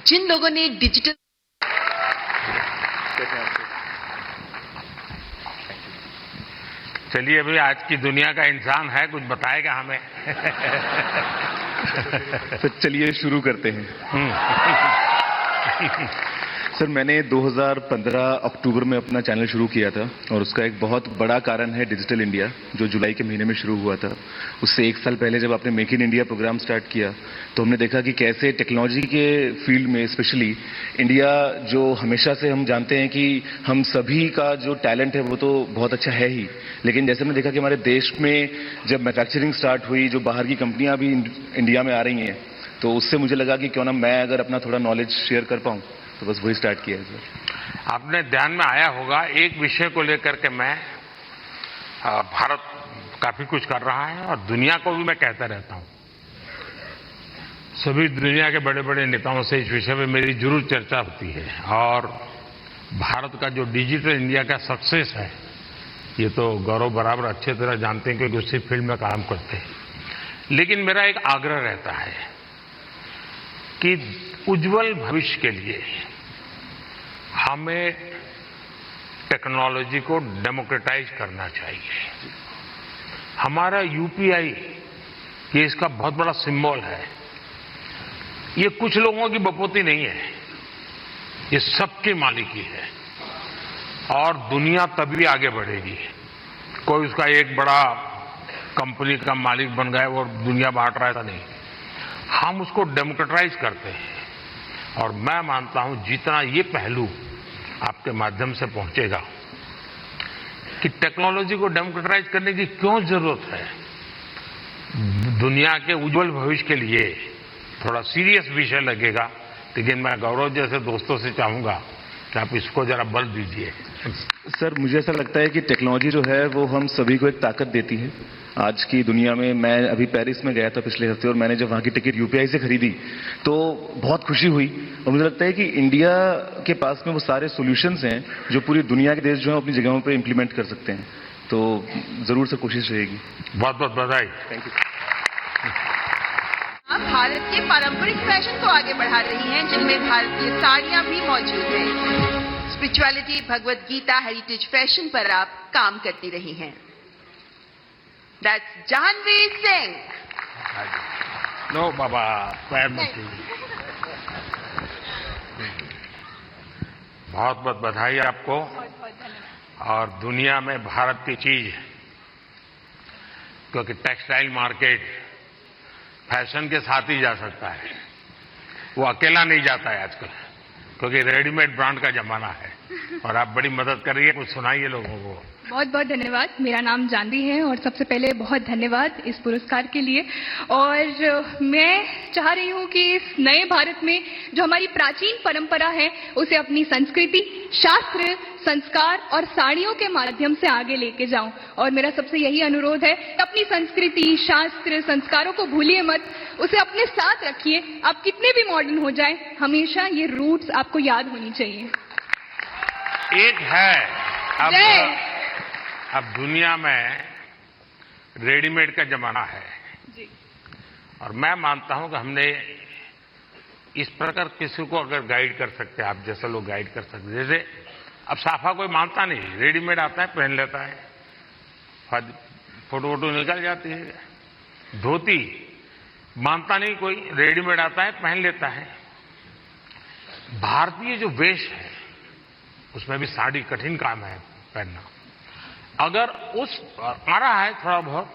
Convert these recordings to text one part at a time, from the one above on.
जिन लोगों ने डिजिटल चलिए, अभी आज की दुनिया का इंसान है, कुछ बताएगा हमें। तो चलिए शुरू करते हैं। सर, मैंने 2015 अक्टूबर में अपना चैनल शुरू किया था और उसका एक बहुत बड़ा कारण है डिजिटल इंडिया, जो जुलाई के महीने में शुरू हुआ था। उससे एक साल पहले जब आपने make in India program start किया तो हमने देखा कि कैसे टेक्नोलॉजी के फील्ड में स्पेशली इंडिया, जो हमेशा से हम जानते हैं कि हम सभी का जो टैलेंट है वो तो बहुत अच्छा है ही, लेकिन जैसे हमने देखा कि हमारे देश में जब मैन्युफैक्चरिंग स्टार्ट हुई, जो बाहर की कंपनियां भी इंडिया में आ रही हैं, तो उससे मुझे लगा कि क्यों ना मैं अगर अपना थोड़ा नॉलेज शेयर कर पाऊं, तो बस वही स्टार्ट किया है सर। आपने ध्यान में आया होगा, एक विषय को लेकर के मैं भारत काफी कुछ कर रहा है और दुनिया को भी मैं कहता रहता हूं। सभी दुनिया के बड़े बड़े नेताओं से इस विषय में मेरी जरूर चर्चा होती है और भारत का जो डिजिटल इंडिया का सक्सेस है, ये तो गौरव बराबर अच्छे तरह जानते हैं क्योंकि उसी फील्ड में काम करते हैं। लेकिन मेरा एक आग्रह रहता है कि उज्जवल भविष्य के लिए हमें टेक्नोलॉजी को डेमोक्रेटाइज करना चाहिए। हमारा यूपीआई ये इसका बहुत बड़ा सिंबल है। ये कुछ लोगों की बपोती नहीं है, ये सबकी मालिकी है और दुनिया तभी आगे बढ़ेगी। कोई उसका एक बड़ा कंपनी का मालिक बन गया और दुनिया बांट रहा है, ऐसा नहीं। हम उसको डेमोक्रेटाइज करते हैं और मैं मानता हूं जितना ये पहलू आपके माध्यम से पहुंचेगा कि टेक्नोलॉजी को डेमोक्रेटाइज करने की क्यों जरूरत है, दुनिया के उज्जवल भविष्य के लिए थोड़ा सीरियस विषय लगेगा। लेकिन मैं गौरव जैसे दोस्तों से चाहूंगा कि आप इसको जरा बल दीजिए। सर, मुझे ऐसा लगता है कि टेक्नोलॉजी जो है वो हम सभी को एक ताकत देती है आज की दुनिया में। मैं अभी पेरिस में गया था पिछले हफ्ते और मैंने जब वहां की टिकट यूपीआई से खरीदी तो बहुत खुशी हुई और मुझे लगता है कि इंडिया के पास में वो सारे सॉल्यूशंस हैं जो पूरी दुनिया के देश जो है अपनी जगहों पे इंप्लीमेंट कर सकते हैं। तो जरूर से कोशिश रहेगी। बहुत बहुत बधाई। Thank you. आप भारत के पारंपरिक फैशन को आगे बढ़ा रही हैं, जिनमें भारतीय साड़ियां भी मौजूद हैं। Spirituality, Bhagavad Gita, heritage fashion पर आप काम करती रही हैं। दैट्स जाह्नवी सिंह। नो बाबा, पैर मत छूइए। बहुत बहुत बधाई आपको। और दुनिया में भारत की चीज, क्योंकि टेक्सटाइल मार्केट फैशन के साथ ही जा सकता है, वो अकेला नहीं जाता है आजकल, क्योंकि रेडीमेड ब्रांड का जमाना है। और आप बड़ी मदद कर रही है, कुछ सुनाइए लोगों को। बहुत बहुत धन्यवाद। मेरा नाम जाह्नवी है और सबसे पहले बहुत धन्यवाद इस पुरस्कार के लिए। और मैं चाह रही हूं कि इस नए भारत में जो हमारी प्राचीन परंपरा है उसे अपनी संस्कृति, शास्त्र, संस्कार और साड़ियों के माध्यम से आगे लेके जाऊं। और मेरा सबसे यही अनुरोध है, अपनी संस्कृति, शास्त्र, संस्कारों को भूलिए मत, उसे अपने साथ रखिए। आप कितने भी मॉडर्न हो जाएं, हमेशा ये रूट्स आपको याद होनी चाहिए। एक है अब दुनिया में रेडीमेड का जमाना है जी। और मैं मानता हूं कि हमने इस प्रकार किसी को अगर गाइड कर सकते हैं, आप जैसे लोग गाइड कर सकते हैं। जैसे अब साफा कोई मानता नहीं, रेडीमेड आता है पहन लेता है, फोटो वोटो निकल जाती है। धोती मानता नहीं कोई, रेडीमेड आता है पहन लेता है। भारतीय जो वेश है उसमें भी साड़ी कठिन काम है पहनना। अगर उस आ रहा है थोड़ा बहुत,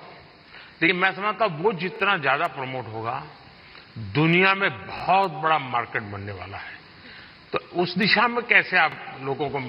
लेकिन मैं समझता हूं वो जितना ज्यादा प्रमोट होगा, दुनिया में बहुत बड़ा मार्केट बनने वाला है। तो उस दिशा में कैसे आप लोगों को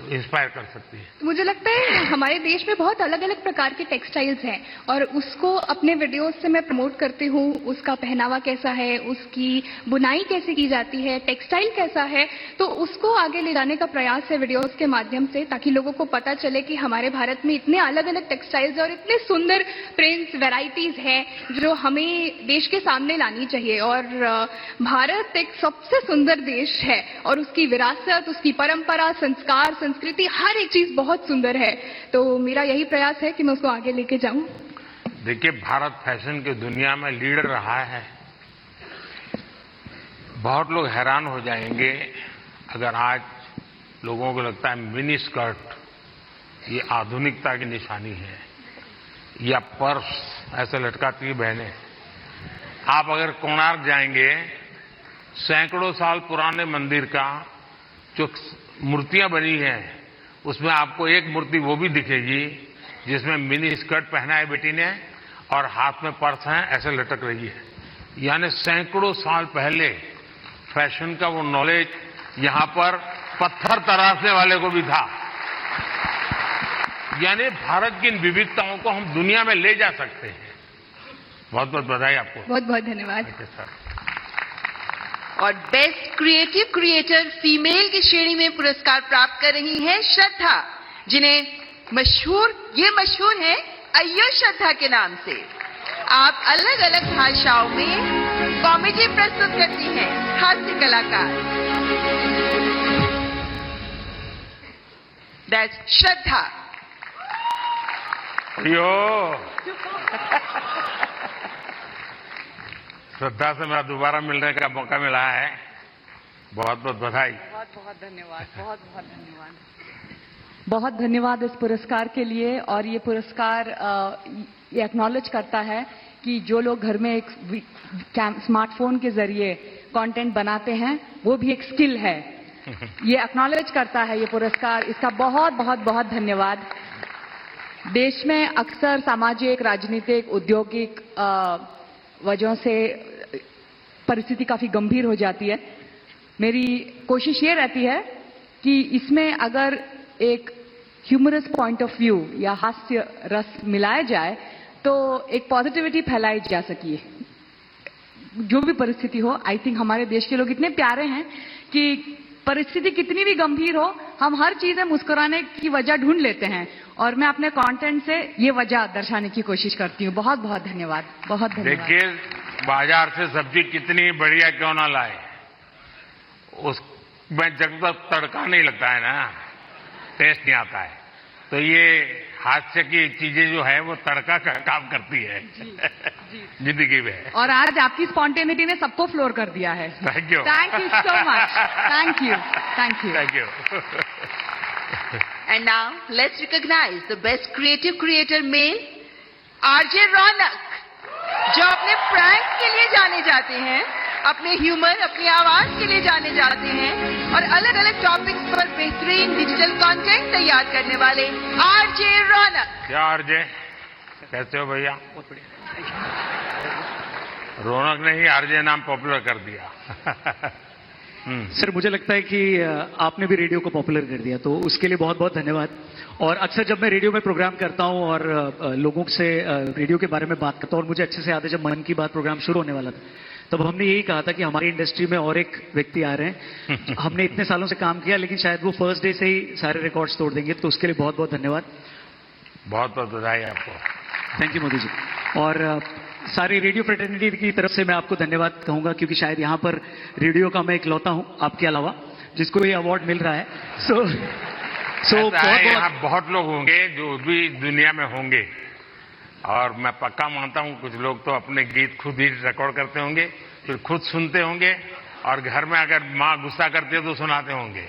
इंस्पायर कर सकती है? मुझे लगता है हमारे देश में बहुत अलग अलग प्रकार के टेक्सटाइल्स हैं और उसको अपने वीडियोस से मैं प्रमोट करती हूँ। उसका पहनावा कैसा है, उसकी बुनाई कैसे की जाती है, टेक्सटाइल कैसा है, तो उसको आगे ले जाने का प्रयास है वीडियोस के माध्यम से, ताकि लोगों को पता चले कि हमारे भारत में इतने अलग अलग टेक्सटाइल्स और इतने सुंदर प्रिंट्स, वेराइटीज हैं जो हमें देश के सामने लानी चाहिए। और भारत एक सबसे सुंदर देश है और उसकी विरासत, उसकी परंपरा, संस्कार, संस्कृति, हर एक चीज बहुत सुंदर है। तो मेरा यही प्रयास है कि मैं उसको आगे लेके जाऊं। देखिए, भारत फैशन की दुनिया में लीडर रहा है बहुत लोग हैरान हो जाएंगे अगर आज लोगों को लगता है मिनी स्कर्ट ये आधुनिकता की निशानी है या पर्स ऐसे लटकाती है बहनें। आप अगर कोणार्क जाएंगे, सैकड़ों साल पुराने मंदिर का जो मूर्तियां बनी हैं उसमें आपको एक मूर्ति वो भी दिखेगी जिसमें मिनी स्कर्ट पहना है बेटी ने और हाथ में पर्स है, ऐसे लटक रही है। यानी सैकड़ों साल पहले फैशन का वो नॉलेज यहां पर पत्थर तराशने वाले को भी था। यानी भारत की इन विविधताओं को हम दुनिया में ले जा सकते हैं। बहुत बहुत बधाई आपको। बहुत बहुत धन्यवाद। सर। और बेस्ट क्रिएटिव क्रिएटर फीमेल की श्रेणी में पुरस्कार प्राप्त कर रही हैं श्रद्धा, जिन्हें मशहूर है अय्यो श्रद्धा के नाम से। आप अलग अलग भाषाओं में कॉमेडी प्रस्तुत करती हैं, हास्य कलाकार। दैट्स श्रद्धा। अयो श्रद्धा से मेरा दोबारा मिलने का मौका मिला है। बहुत बहुत बधाई। बहुत बहुत धन्यवाद। बहुत बहुत धन्यवाद। बहुत धन्यवाद इस पुरस्कार के लिए। और ये पुरस्कार ये एक्नॉलेज करता है कि जो लोग घर में एक स्मार्टफोन के जरिए कंटेंट बनाते हैं वो भी एक स्किल है। ये एक्नॉलेज करता है ये पुरस्कार। इसका बहुत बहुत बहुत धन्यवाद। देश में अक्सर सामाजिक, राजनीतिक, औद्योगिक वजहों से परिस्थिति काफी गंभीर हो जाती है। मेरी कोशिश ये रहती है कि इसमें अगर एक ह्यूमरस पॉइंट ऑफ व्यू या हास्य रस मिलाया जाए तो एक पॉजिटिविटी फैलाई जा सके। जो भी परिस्थिति हो, आई थिंक हमारे देश के लोग इतने प्यारे हैं कि परिस्थिति कितनी भी गंभीर हो, हम हर चीज में मुस्कुराने की वजह ढूंढ लेते हैं। और मैं अपने कंटेंट से ये वजह दर्शाने की कोशिश करती हूँ। बहुत बहुत धन्यवाद। बहुत धन्यवाद। देखिए, बाजार से सब्जी कितनी बढ़िया क्यों ना लाए, उसमें जब तक तड़का नहीं लगता है ना, टेस्ट नहीं आता है। तो ये हास्य की चीजें जो है वो तड़का का काम करती है जिंदगी में। और आज आपकी स्पॉन्टेनिटी ने सबको फ्लोर कर दिया है। Thank you. Thank you so much. Thank you. Thank you. Thank you. And now let's recognize the best creative creator male, RJ Raunak, जो अपने प्रैंक के लिए जाने जाते हैं, अपने ह्यूमर, अपनी आवाज के लिए जाने जाते हैं और अलग अलग टॉपिक्स पर बेहतरीन डिजिटल कंटेंट तैयार करने वाले आरजे रौनक। क्या आरजे, कैसे हो भैया? बहुत बढ़िया। रौनक ने ही आरजे नाम पॉपुलर कर दिया। सर, मुझे लगता है कि आपने भी रेडियो को पॉपुलर कर दिया, तो उसके लिए बहुत बहुत धन्यवाद। और अक्सर जब मैं रेडियो में प्रोग्राम करता हूं और लोगों से रेडियो के बारे में बात करता हूं, और मुझे अच्छे से याद है जब मन की बात प्रोग्राम शुरू होने वाला था, तब हमने यही कहा था कि हमारी इंडस्ट्री में और एक व्यक्ति आ रहे हैं। हमने इतने सालों से काम किया, लेकिन शायद वो फर्स्ट डे से ही सारे रिकॉर्ड्स तोड़ देंगे। तो उसके लिए बहुत बहुत धन्यवाद। बहुत बहुत बधाई आपको। Thank you Modi ji. और सारी रेडियो फ्रेटर्निटी की तरफ से मैं आपको धन्यवाद कहूंगा, क्योंकि शायद यहां पर रेडियो का मैं इकलौता हूं आपके अलावा जिसको ये अवार्ड मिल रहा है। यहाँ बहुत लोग होंगे जो भी दुनिया में होंगे, और मैं पक्का मानता हूं कुछ लोग तो अपने गीत खुद ही रिकॉर्ड करते होंगे, फिर खुद सुनते होंगे, और घर में अगर माँ गुस्सा करती है तो सुनाते होंगे।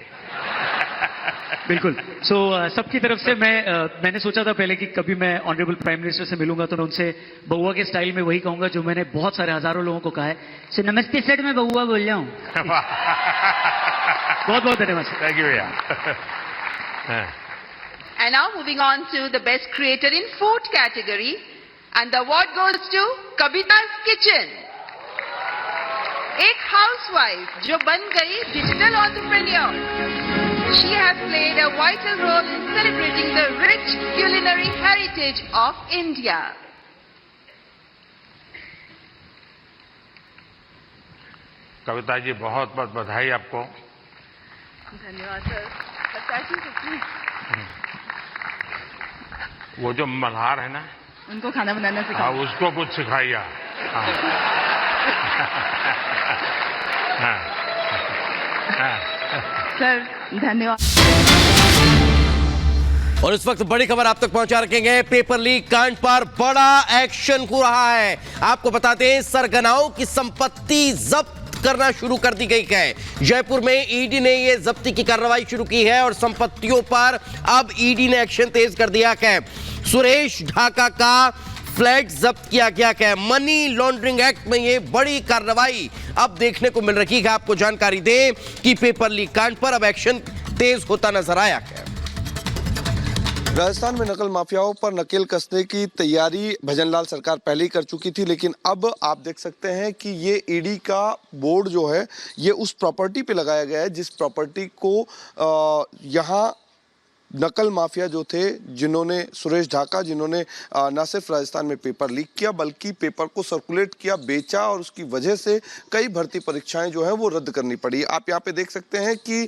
बिल्कुल। सबकी तरफ से मैंने सोचा था पहले कि कभी मैं ऑनरेबल प्राइम मिनिस्टर से मिलूंगा तो मैं उनसे बउआ के स्टाइल में वही कहूंगा जो मैंने बहुत सारे हजारों लोगों को कहा है, सर नमस्ते सर, मैं बउआ बोल रहा हूँ। बहुत बहुत धन्यवाद। थैंक यू भैया। And now moving on to the best creator in food category, and the award goes to Kavita's Kitchen. एक हाउसवाइफ जो बन गई digital entrepreneur. She has played a vital role in celebrating the rich culinary heritage of India. Kavita ji, बहुत बहुत बधाई आपको। धन्यवाद sir. वो जो मल्हार है ना, उनको खाना बनाना हाँ, सिखाओ। उसको कुछ सिखाइए। सर धन्यवाद। और इस वक्त बड़ी खबर आप तक पहुंचा रखेंगे। पेपर लीक कांड पर बड़ा एक्शन हो रहा है। आपको बताते हैं, सरगनाओं की संपत्ति जब्त जब्त करना शुरू कर दी गई है। जयपुर में ईडी ने यह जब्ती की कार्रवाई शुरू की है और संपत्तियों पर अब ईडी ने एक्शन तेज कर दिया है। सुरेश ढाका का फ्लैट जब्त किया गया है। मनी लॉन्ड्रिंग एक्ट में यह बड़ी कार्रवाई अब देखने को मिल रही है। आपको जानकारी दें कि पेपर लीक कांड पर अब एक्शन तेज होता नजर आया है। राजस्थान में नकल माफियाओं पर नकेल कसने की तैयारी भजनलाल सरकार पहले ही कर चुकी थी, लेकिन अब आप देख सकते हैं कि ये ईडी का बोर्ड जो है ये उस प्रॉपर्टी पे लगाया गया है जिस प्रॉपर्टी को यहाँ नकल माफिया जो थे, जिन्होंने सुरेश ढाका, जिन्होंने न सिर्फ राजस्थान में पेपर लीक किया बल्कि पेपर को सर्कुलेट किया, बेचा और उसकी वजह से कई भर्ती परीक्षाएं जो हैं वो रद्द करनी पड़ी। आप यहाँ पे देख सकते हैं कि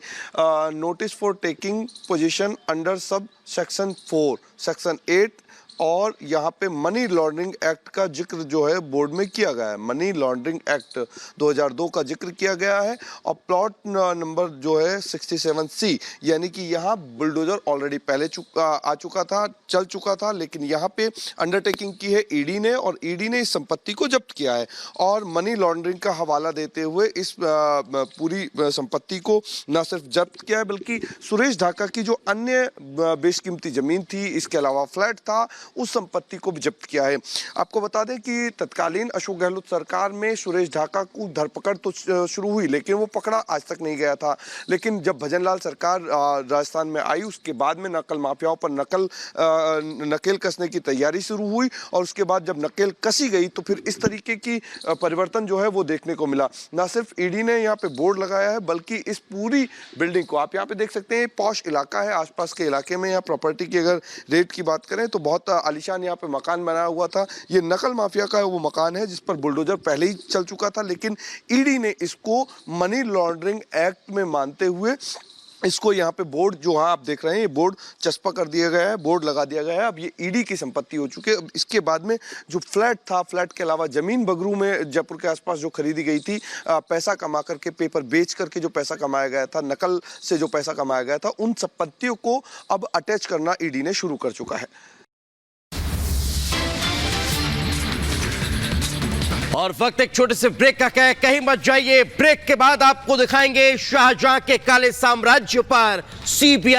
notice for taking position under sub section 4, section 8 और यहाँ पे मनी लॉन्ड्रिंग एक्ट का जिक्र जो है बोर्ड में किया गया है। मनी लॉन्ड्रिंग एक्ट 2002 का जिक्र किया गया है और प्लॉट नंबर जो है 67C, यानी कि यहाँ बुलडोजर ऑलरेडी पहले आ चुका था, चल चुका था, लेकिन यहाँ पे अंडरटेकिंग की है ईडी ने और ईडी ने इस संपत्ति को जब्त किया है और मनी लॉन्ड्रिंग का हवाला देते हुए इस पूरी संपत्ति को न सिर्फ जब्त किया है बल्कि सुरेश ढाका की जो अन्य बेशकीमती जमीन थी, इसके अलावा फ्लैट था, उस संपत्ति को भी जब्त किया है। आपको बता दें कि तत्कालीन अशोक गहलोत सरकार में सुरेश ढाका को धरपकड़ तो शुरू हुई लेकिन वो पकड़ा आज तक नहीं गया था। लेकिन जब भजनलाल सरकार राजस्थान में आई उसके बाद में नकल माफियाओं पर नकेल कसने की तैयारी शुरू हुई और उसके बाद जब नकेल कसी गई तो फिर इस तरीके की परिवर्तन जो है वो देखने को मिला। न सिर्फ ईडी ने यहाँ पे बोर्ड लगाया है बल्कि इस पूरी बिल्डिंग को आप यहाँ पे देख सकते हैं, पॉश इलाका है, आसपास के इलाके में यहाँ प्रॉपर्टी की अगर रेट की बात करें तो बहुत आलीशान यहाँ पे मकान बनाया हुआ था। ये नकल माफिया का वो मकान है जिस पर बुलडोजर पहले ही चल चुका था, लेकिन ईडी ने इसको मनी लॉन्ड्रिंग एक्ट में मानते हुए इसको यहाँ पे बोर्ड जो आप देख रहे हैं, ये बोर्ड चस्पा कर दिया गया है, बोर्ड लगा दिया गया है। अब ये ईडी की संपत्ति हो चुकी है। अब इसके बाद में जो फ्लैट था, फ्लैट के अलावा जमीन बगरू में जयपुर के आसपास जो खरीदी गई थी, पैसा कमा करके, पेपर बेच करके जो पैसा कमाया गया था, नकल से जो पैसा कमाया गया था, उन संपत्तियों को अब अटैच करना ईडी ने शुरू कर चुका है। और वक्त एक छोटे से ब्रेक का है, कहीं मत जाइए। ब्रेक के बाद आपको दिखाएंगे शाहजहां के काले साम्राज्य पर सीबीआई